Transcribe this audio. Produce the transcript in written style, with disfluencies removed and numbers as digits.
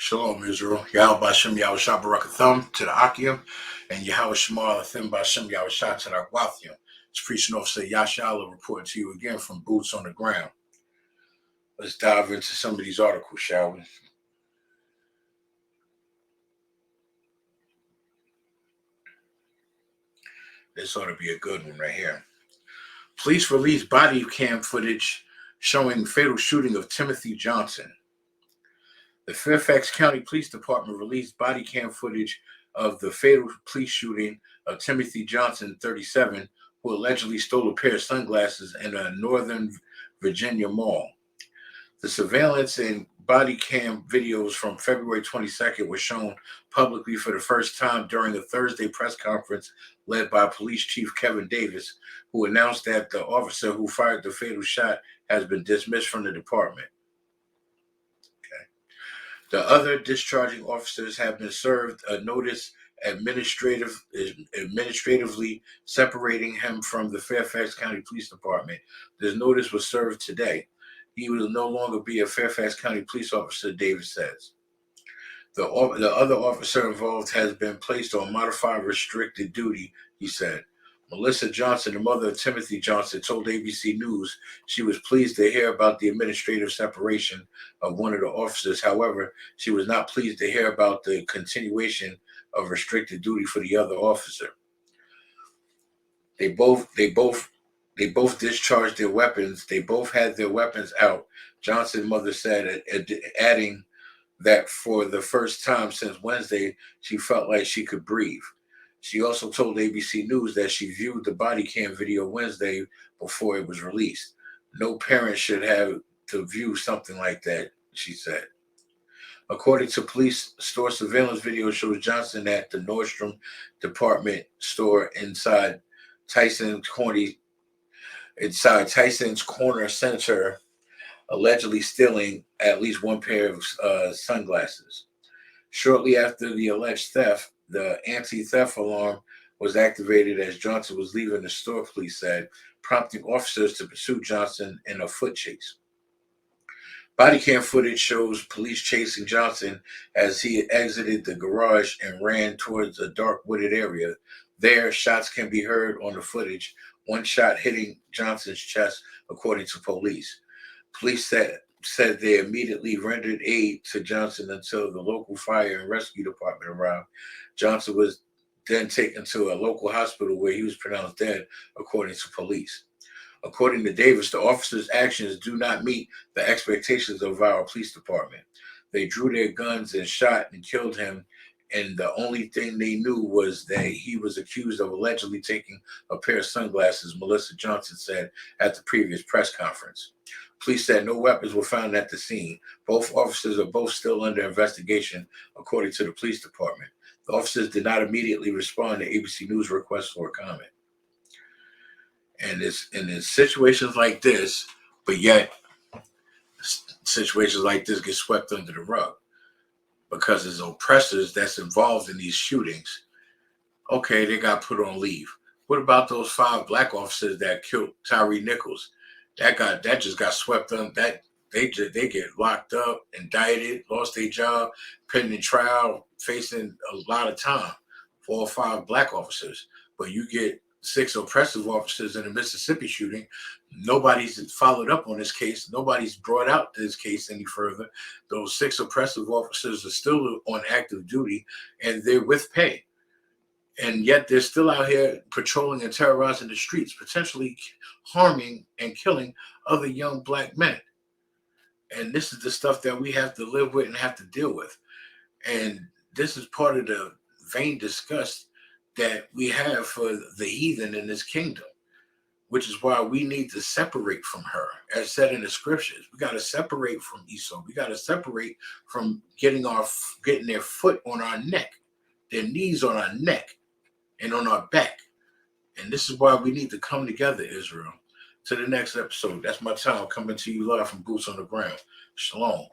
Shalom, Israel. Yahweh Bashem Yahushua Barakatham to the Akim, and Yahweh Shemal Athim Bashem Yahushua to the Akwathium. It's Preaching Officer Yashala reporting to you again from Boots on the Ground. Let's dive into some of these articles, shall we? This ought to be a good one right here. Police release body cam footage showing fatal shooting of Timothy Johnson. The Fairfax County Police Department released body cam footage of the fatal police shooting of Timothy Johnson, 37, who allegedly stole a pair of sunglasses in a Northern Virginia mall. The surveillance and body cam videos from February 22nd were shown publicly for the first time during a Thursday press conference led by Police Chief Kevin Davis, who announced that the officer who fired the fatal shot has been dismissed from the department. The other discharging officers have been served a notice administratively separating him from the Fairfax County Police Department. This notice was served today. He will no longer be a Fairfax County police officer, Davis says. The other officer involved has been placed on modified restricted duty, he said. Melissa Johnson, the mother of Timothy Johnson, told ABC News she was pleased to hear about the administrative separation of one of the officers. However, she was not pleased to hear about the continuation of restricted duty for the other officer. They both discharged their weapons. They both had their weapons out, Johnson's mother said, adding that for the first time since Wednesday, she felt like she could breathe. She also told ABC News that she viewed the body cam video Wednesday before it was released. No parent should have to view something like that, she said. According to police, store surveillance video shows Johnson at the Nordstrom department store inside Tyson's Corner Center, allegedly stealing at least one pair of sunglasses. Shortly after the alleged theft, the anti-theft alarm was activated as Johnson was leaving the store, police said, prompting officers to pursue Johnson in a foot chase. Body cam footage shows police chasing Johnson as he exited the garage and ran towards a dark wooded area. There, shots can be heard on the footage, one shot hitting Johnson's chest, according to police. Police said they immediately rendered aid to Johnson until the local fire and rescue department arrived. Johnson was then taken to a local hospital where he was pronounced dead, according to police. According to Davis, the officers' actions do not meet the expectations of our police department. They drew their guns and shot and killed him, and the only thing they knew was that he was accused of allegedly taking a pair of sunglasses, Melissa Johnson said at the previous press conference. Police said no weapons were found at the scene. Both officers are both still under investigation, according to the police department. The officers did not immediately respond to ABC News requests for a comment. And it's in situations like this, but yet situations like this get swept under the rug because there's oppressors that's involved in these shootings. Okay, they got put on leave. What about those 5 black officers that killed Tyree Nichols? That just got swept on. That they get locked up, indicted, lost their job, pending trial, facing a lot of time. 4 or 5 black officers, but you get 6 oppressive officers in the Mississippi shooting. Nobody's followed up on this case. Nobody's brought out this case any further. Those 6 oppressive officers are still on active duty, and they're with pay. And yet they're still out here patrolling and terrorizing the streets, potentially harming and killing other young black men. And this is the stuff that we have to live with and have to deal with. And this is part of the vain disgust that we have for the heathen in this kingdom, which is why we need to separate from her, as said in the scriptures. We got to separate from Esau. We got to separate from getting their foot on our neck, their knees on our neck, and on our back. And this is why we need to come together, Israel. To the next episode. That's my time coming to you live from Boots on the Ground. Shalom.